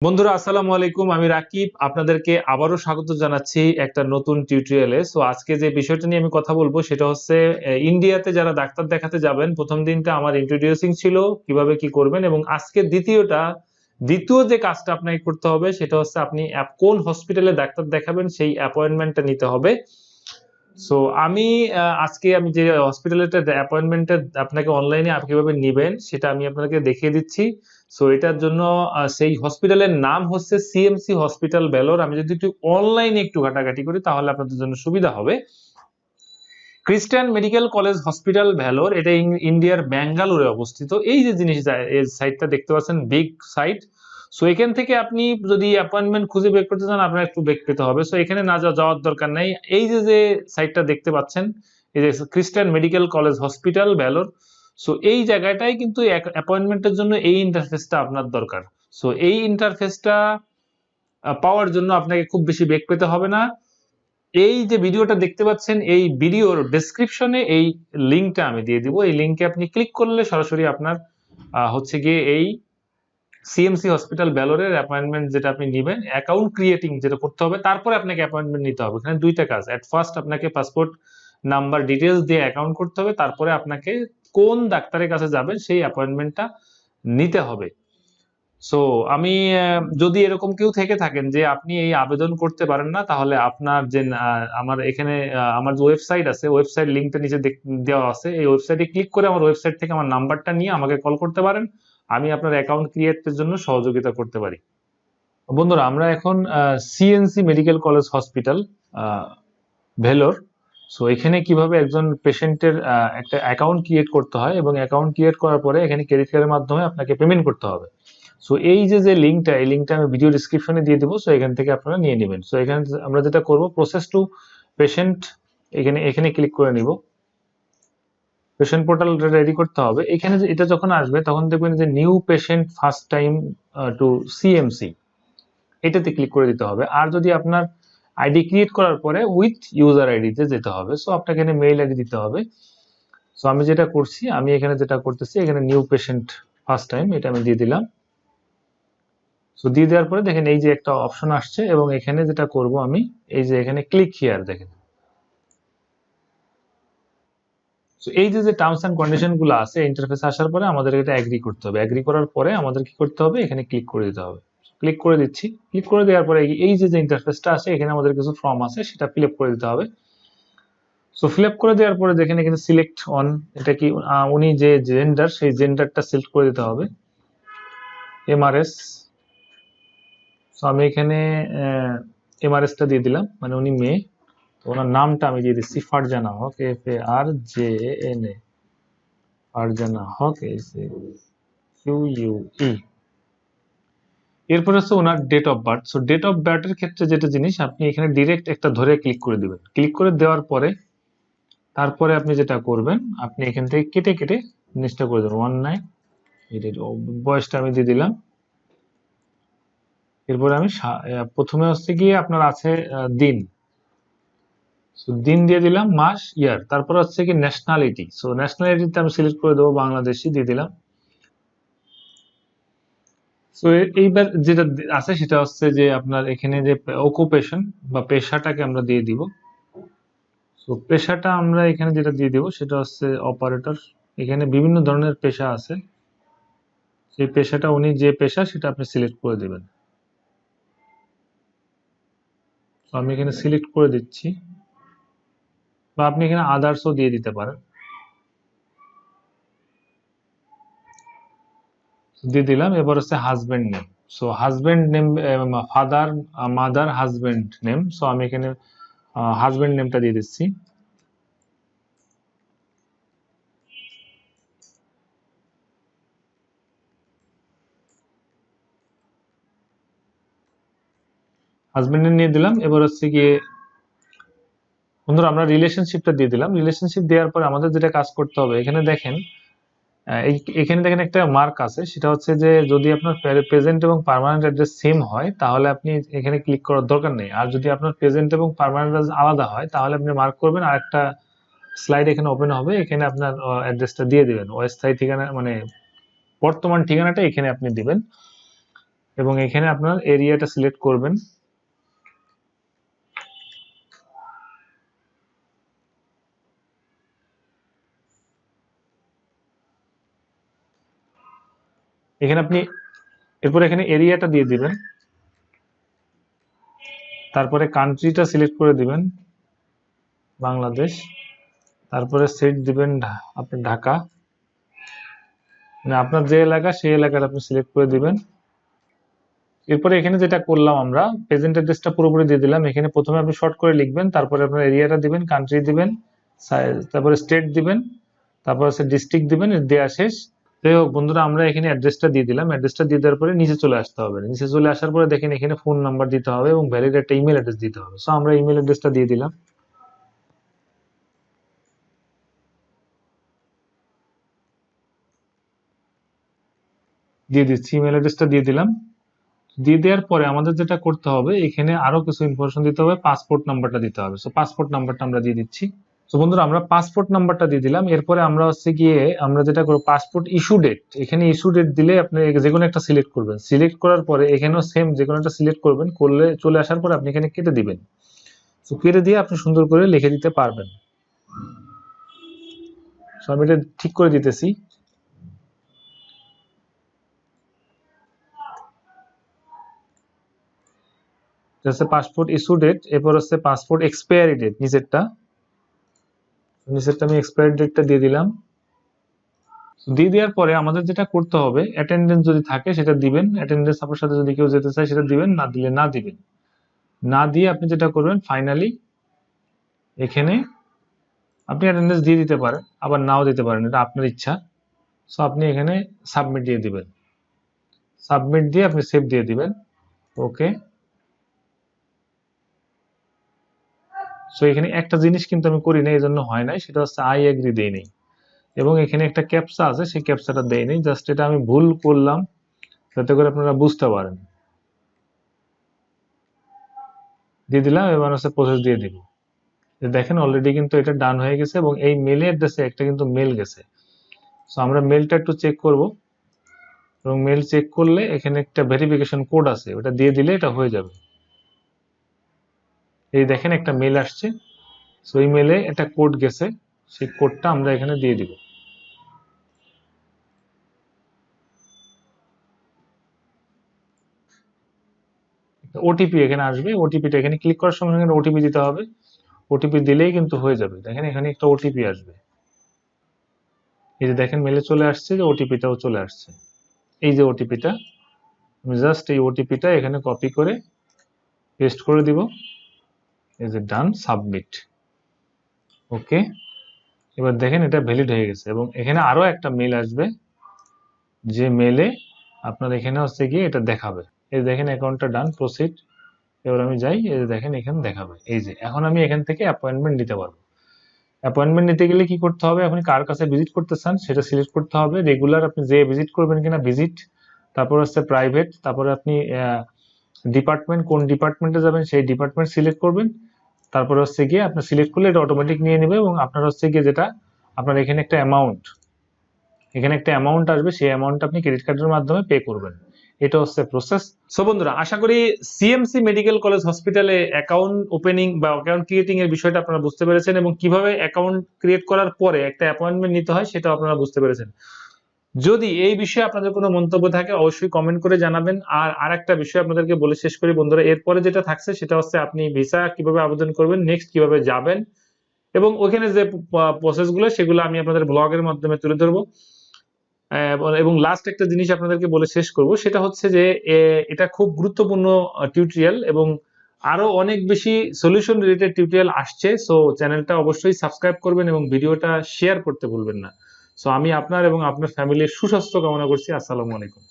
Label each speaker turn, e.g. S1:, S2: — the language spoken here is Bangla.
S1: বন্ধুরা আসসালামু আলাইকুম, আমি রাকিব আপনাদেরকে আবারও স্বাগত জানাচ্ছি একটা নতুন টিউটোরিয়ালে। সো আজকে যে বিষয়টা নিয়ে আমি কথা বলবো সেটা হচ্ছে ইন্ডিয়াতে যারা ডাক্তার দেখাতে যাবেন, প্রথম দিনটা আমার ইন্ট্রোডিউসিং ছিল কিভাবে কি করবেন, এবং আজকে দ্বিতীয় যে কাজটা আপনাকে করতে হবে সেটা হচ্ছে আপনি কোন হসপিটালে ডাক্তার দেখাবেন সেই অ্যাপয়েন্টমেন্টটা নিতে হবে। সো আজকে আমি যে হসপিটালের অ্যাপয়েন্টমেন্টটা আপনাকে অনলাইনে কিভাবে নেবেন সেটা আমি আপনাকে দেখিয়ে দিচ্ছি। সো এটার জন্য সেই হসপিটালের নাম হচ্ছে সিএমসি হসপিটাল ভেলোর। আমি যদি একটু অনলাইনে একটু ঘাটাঘাটি করি তাহলে আপনাদের জন্য সুবিধা হবে। খ্রিস্টান মেডিকেল কলেজ হসপিটাল ভেলোর, এটা ইন্ডিয়ার ব্যাঙ্গালোরে অবস্থিত। এই যে এই সাইটটা দেখতে পাচ্ছেন, বিগ সাইট। সো এখান থেকে আপনি যদি অ্যাপয়েন্টমেন্ট খুঁজে বের করতে চান আপনার একটু বেগ পেতে হবে। সো এখানে না যাওয়ার দরকার নেই। এই যে সাইটটা দেখতে পাচ্ছেন, এই যে খ্রিস্টান medical college hospital Vellore, so এই জায়গাটাই কিন্তু অ্যাপয়েন্টমেন্টের জন্য এই ইন্টারফেসটা আপনার দরকার। সো এই ইন্টারফেসটা পাওয়ার জন্য আপনাকে খুব বেশি বেগ পেতে হবে না। এই যে ভিডিওটা দেখতে পাচ্ছেন, এই ভিডিওর ডেসক্রিপশনে এই লিঙ্কটা আমি দিয়ে দিব। এই লিঙ্কে আপনি ক্লিক করলে সরাসরি আপনার হচ্ছে গিয়ে এই সিএমসি হসপিটাল ভেলোরের অ্যাপয়েন্টমেন্ট যেটা আপনি নেবেন, অ্যাকাউন্ট ক্রিয়েটিং যেটা করতে হবে, তারপরে আপনাকে অ্যাপয়েন্টমেন্ট নিতে হবে। এখানে দুইটা কাজ। এট ফার্স্ট আপনাকে পাসপোর্ট নাম্বার ডিটেলস দিয়ে অ্যাকাউন্ট করতে হবে, তারপরে আপনাকে কোন ডাক্তারের কাছে যাবেন সেই অ্যাপয়েন্টমেন্টটা নিতে হবে। সো আমি যদি এরকম কেউ থেকে থাকেন যে আপনি এই আবেদন করতে পারেন না, তাহলে আপনার যে আমার এখানে আমার যে ওয়েবসাইট আছে, ওয়েবসাইট লিঙ্কটা নিচে দেওয়া আছে, এই ওয়েবসাইটে ক্লিক করে আমার ওয়েবসাইট থেকে আমার নাম্বারটা নিয়ে আমাকে কল করতে পারেন। আমি আপনার অ্যাকাউন্ট ক্রিয়েটের জন্য সহযোগিতা করতে পারি। বন্ধুরা, আমরা এখন CNC medical college hospital Vellore. So এখানে কিভাবে একজন পেশেন্টের একটা অ্যাকাউন্ট ক্রিয়েট করতে হয়, এবং অ্যাকাউন্ট ক্রিয়েট করার পরে এখানে ক্রেডিট কার্ডের মাধ্যমে আপনাকে পেমেন্ট করতে হবে। সো এই যে লিঙ্কটা, এই লিঙ্কটা আমি ভিডিও ডিসক্রিপশনে দিয়ে দেবো। সো এখান থেকে আপনারা নিয়ে নেবেন। সো এখানে আমরা যেটা করব, প্রসেস টু পেশেন্ট, এখানে ক্লিক করে নিব। পেশেন্ট পোর্টালটা রেডি করতে হবে। এখানে এটা যখন আসবে তখন দেখবেন যে new patient first time to CMC, এটাতে ক্লিক করে দিতে হবে। আর যদি আপনার আইডি ক্রিয়েট করার পরে উইথ ইউজার আইডিতে যেতে হবে। সো আপনাকে এখানে মেইল আইডি দিতে হবে। সো আমি যেটা করছি, আমি এখানে যেটা করতেছি, এখানে নিউ পেশেন্ট ফার্স্ট টাইম এটা আমি দিয়ে দিলাম। সো দিয়ে দেওয়ার পরে দেখেন এই যে একটা অপশন আসছে, এবং এখানে যেটা করব আমি, এই যে এখানে ক্লিক হিয়ার দেখেন। সো এই যে টার্মস এন্ড কন্ডিশন গুলো আছে, ইন্টারফেস আসার পরে আমাদের এটা এগ্রি করতে হবে। এগ্রি করার পরে আমাদের কি করতে হবে, এখানে ক্লিক করে দিতে হবে। ক্লিক করে দিচ্ছি। ক্লিক করে দেওয়ার পরে এই যে ইন্টারফেসটা আছে, এখানে আমাদের কিছু ফর্ম আছে, সেটা ফিল আপ করে দিতে হবে। সো ফিল আপ করে দেওয়ার পরে দেখেন এখানে সিলেক্ট অন, এটা কি উনি যে জেন্ডার, সেই জেন্ডারটা সিলেক্ট করে দিতে হবে। এমআরএস, সো আমি এখানে এমআরএসটা দিয়ে দিলাম, মানে উনি মেয়ে। তো ওনার নামটা আমি দিয়ে দিচ্ছি ফারজানা হক, FARJANA, ফারজানা হক, SAQUE। এরপর হচ্ছে ওনার date of birth. So date of বার্থের ক্ষেত্রে যেটা জিনিস, আপনি এখানে ডিরেক্ট একটা ধরে ক্লিক করে দিবেন। ক্লিক করে দেওয়ার পরে তারপরে আপনি যেটা করবেন, আপনি এখান থেকে কেটে কেটে জিনিসটা করে দেবেন। 1988, বয়সটা আমি দিয়ে দিলাম। এরপরে আমি প্রথমে হচ্ছে গিয়ে আপনার আছে দিন, সো দিন দিয়ে দিলাম, মাস, ইয়ার। তারপর হচ্ছে কি ন্যাশনালিটি। সো ন্যাশনালিটিতে আমি সিলেক্ট করে দেবো বাংলাদেশি, দিয়ে দিলাম। সো এইবার যেটা আছে সেটা হচ্ছে যে আপনার এখানে যে অকুপেশন বা পেশাটাকে আমরা দিয়ে দিব। সো পেশাটা আমরা এখানে যেটা দিয়ে দিব সেটা হচ্ছে অপারেটর। এখানে বিভিন্ন ধরনের পেশা আছে, সেই পেশাটা উনি যে পেশা সেটা আপনি সিলেক্ট করে দিবেন। তো আমি এখানে সিলেক্ট করে দিচ্ছি, বা আপনি এখানে আদার্সও দিয়ে দিতে পারেন। দিয়ে দিলাম। এবার হচ্ছে husband name. So husband name, father, mother, husband name. So আমি এখানে হাজবেন্ড নেমটা দিয়ে দিচ্ছি। হাজবেন্ড নেম নিয়ে দিলাম। এবার হচ্ছে গিয়ে বন্ধুরা আমরা রিলেশনশিপটা দিয়ে দিলাম। রিলেশনশিপ দেওয়ার পরে আমাদের যেটা কাজ করতে হবে, এখানে দেখেন একটা মার্ক আছে, সেটা হচ্ছে যে যদি আপনার প্রেজেন্ট এবং পার্মানেন্ট অ্যাড্রেস সেম হয় তাহলে আপনি এখানে ক্লিক করার দরকার নেই। আর যদি আপনার প্রেজেন্ট এবং পার্মানেন্ট অ্যাড্রেস আলাদা হয় তাহলে আপনি মার্ক করবেন, আর একটা স্লাইড এখানে ওপেন হবে, এখানে আপনার অ্যাড্রেসটা দিয়ে দিবেন। অস্থায়ী ঠিকানা মানে বর্তমান ঠিকানাটা এখানে আপনি দিবেন। এবং এখানে আপনার এরিয়াটা সিলেক্ট করবেন। এখানে আপনি এরপর এখানে এরিয়াটা দিয়ে দিবেন, তারপরে কান্ট্রিটা সিলেক্ট করে দিবেন বাংলাদেশ, তারপরে স্টেট দিবেন আপনার ঢাকা, মানে আপনার যে এলাকা সেই এলাকাটা আপনি সিলেক্ট করে দিবেন। এরপরে এখানে যেটা করলাম আমরা প্রেজেন্ট অ্যাড্রেসটা পুরোপুরি দিয়ে দিলাম। এখানে প্রথমে আপনি শর্ট করে লিখবেন, তারপরে আপনার এরিয়াটা দিবেন, কান্ট্রি দিবেন, তারপরে স্টেট দিবেন, তারপর হচ্ছে ডিস্ট্রিক্ট দিবেন, দেওয়া শেষ। যাই হোক বন্ধুরা, আমরা এখানে অ্যাড্রেসটা দিয়ে দিলাম। অ্যাড্রেসটা দিয়ে দেওয়ার পরে নিচে চলে আসতে হবে। নিচে চলে আসার পরে দেখেন এখানে ফোন নাম্বার দিতে হবে এবং ভ্যালিড একটা ইমেল অ্যাড্রেস দিতে হবে। সো আমরা ইমেল অ্যাড্রেসটা দিয়ে দিলাম। দিয়ে দিচ্ছি, ইমেল অ্যাড্রেসটা দিয়ে দিলাম। দিয়ে দেওয়ার পরে আমাদের যেটা করতে হবে, এখানে আরো কিছু ইনফরমেশন দিতে হবে, পাসপোর্ট নাম্বারটা দিতে হবে। সো পাসপোর্ট নাম্বারটা আমরা দিয়ে দিচ্ছি। তো বন্ধুরা, আমরা পাসপোর্ট নাম্বারটা দিয়ে দিলাম। এরপরে আমরা হচ্ছে গিয়ে আমরা যেটা করব, পাসপোর্ট ইস্যু ডেট, এখানে ইস্যু ডেট দিলে আপনি যে কোনো একটা সিলেক্ট করবেন। সিলেক্ট করার পরে এখানেও সেম যে কোনো একটা সিলেক্ট করবেন, করলে চলে আসার পরে আপনি এখানে কেটে দিবেন। তো কেটে দিয়ে আপনি সুন্দর করে লিখে দিতে পারবেন। সো আমি এটা ঠিক করে দিতেছি। হচ্ছে পাসপোর্ট ইস্যু ডেট, এরপর হচ্ছে পাসপোর্ট এক্সপায়ারি ডেট, নিচেরটা আমি এক্সপায়ারি ডেটটা দিয়ে দিলাম। দিয়ে দেওয়ার পরে আমাদের যেটা করতে হবে, অ্যাটেন্ডেন্স যদি থাকে সেটা দিবেন। অ্যাটেন্ডেন্স আপনার সাথে যদি কেউ যেতে চায় সেটা দিবেন, না দিলে না দিবেন। না দিয়ে আপনি যেটা করবেন, ফাইনালি এখানে আপনি অ্যাটেন্ডেন্স দিয়ে দিতে পারেন, আবার নাও দিতে পারেন, এটা আপনার ইচ্ছা। সো আপনি এখানে সাবমিট দিয়ে দিবেন। সাবমিট দিয়ে আপনি সেভ দিয়ে দিবেন। ওকে। সো এখানে একটা জিনিস কিন্তু আমি করি না, এই জন্য হয় নাই, সেটা হচ্ছে আই এগ্রি দেই নেই এবং এখানে একটা ক্যাপচা আছে, সেই ক্যাপচাটা দেই নেই। জাস্ট এটা আমি ভুল করলাম যাতে করে আপনারা বুঝতে পারেন। দিয়ে দিলাম, এবার হচ্ছে প্রসেস দিয়ে দিব। দেখেন অলরেডি কিন্তু এটা ডান হয়ে গেছে এবং এই মেল অ্যাড্রেসে একটা কিন্তু মেল গেছে। সো আমরা মেলটা একটু চেক করব এবং মেল চেক করলে এখানে একটা ভেরিফিকেশন কোড আছে, ওটা দিয়ে দিলে এটা হয়ে যাবে। এই দেখেন একটা মেল আসছে। সো এই মেলে একটা কোড গেছে, সেই কোডটা আমরা এখানে দিয়ে দিব। ওটিপি এখানে আসবে, ওটিপিটা এখানে ক্লিক করার সঙ্গে সঙ্গে ওটিপি দিতে হবে। ওটিপি দিলেই কিন্তু হয়ে যাবে। দেখেন এখানে একটা ওটিপি আসবে, এই যে দেখেন মেলে চলে আসছে, যে ওটিপিটাও চলে আসছে। এই যে ওটিপিটা, আমি জাস্ট এই ওটিপিটা এখানে কপি করে পেস্ট করে দিব। এই যে ডান, সাবমিট। ওকে। এবার দেখেন এটা ভ্যালিড হয়ে গেছে এবং এখানে আরো একটা মেল আসবে, যে মেলে আপনার এখানে হচ্ছে গিয়ে এটা দেখাবে। এই দেখেন অ্যাকাউন্টটা ডান, প্রসিড। এবার আমি যাই, এই যে দেখেন এখানে দেখাবে। এই যে এখন আমি এখান থেকে অ্যাপয়েন্টমেন্ট নিতে পারবো। অ্যাপয়েন্টমেন্ট নিতে গেলে কি করতে হবে, আপনি কার কাছে ভিজিট করতে চান সেটা সিলেক্ট করতে হবে। রেগুলার আপনি যে ভিজিট করবেন কিনা ভিজিট, তারপর হচ্ছে প্রাইভেট, তারপরে আপনি ডিপার্টমেন্ট, কোন ডিপার্টমেন্টে যাবেন সেই ডিপার্টমেন্ট সিলেক্ট করবেন। তারপরে হচ্ছে গিয়ে আপনি সিলেক্ট করলে এটা অটোমেটিক নিয়ে নেবে এবং আপনার হচ্ছে গিয়ে যেটা আপনার এখানে একটা অ্যামাউন্ট আসবে, সেই অ্যামাউন্ট আপনি ক্রেডিট কার্ডের মাধ্যমে পে করবেন। এটা হচ্ছে প্রসেস। সো বন্ধুরা, আশা করি সিএমসি মেডিকেল কলেজ হসপিটালে অ্যাকাউন্ট ওপেনিং বা অ্যাকাউন্ট ক্রিয়েটিং এর বিষয়টা আপনারা বুঝতে পেরেছেন এবং কিভাবে অ্যাকাউন্ট ক্রিয়েট করার পরে একটা অ্যাপয়েন্টমেন্ট নিতে হয় সেটা আপনারা বুঝতে পেরেছেন। যদি এই বিষয়ে আপনাদের কোনো মন্তব্য থাকে অবশ্যই কমেন্ট করে জানাবেন। আর আরেকটা বিষয় আপনাদেরকে বলে শেষ করি বন্ধুরা, এরপরে যেটা থাকছে সেটা হচ্ছে আপনি ভিসা কিভাবে আবেদন করবেন, নেক্সট কিভাবে যাবেন এবং ওখানে যে প্রসেসগুলো সেগুলো আমি আপনাদের ব্লগের মাধ্যমে তুলে ধরবো। এবং লাস্ট একটা জিনিস আপনাদেরকে বলে শেষ করব, সেটা হচ্ছে যে এটা খুব গুরুত্বপূর্ণ টিউটোরিয়াল এবং আরো অনেক বেশি সলিউশন রিলেটেড টিউটোরিয়াল আসছে। সো চ্যানেলটা অবশ্যই সাবস্ক্রাইব করবেন এবং ভিডিওটা শেয়ার করতে ভুলবেন না। সো আমি আপনার এবং আপনার ফ্যামিলির সুস্বাস্থ্য কামনা করছি। আসসালামু আলাইকুম।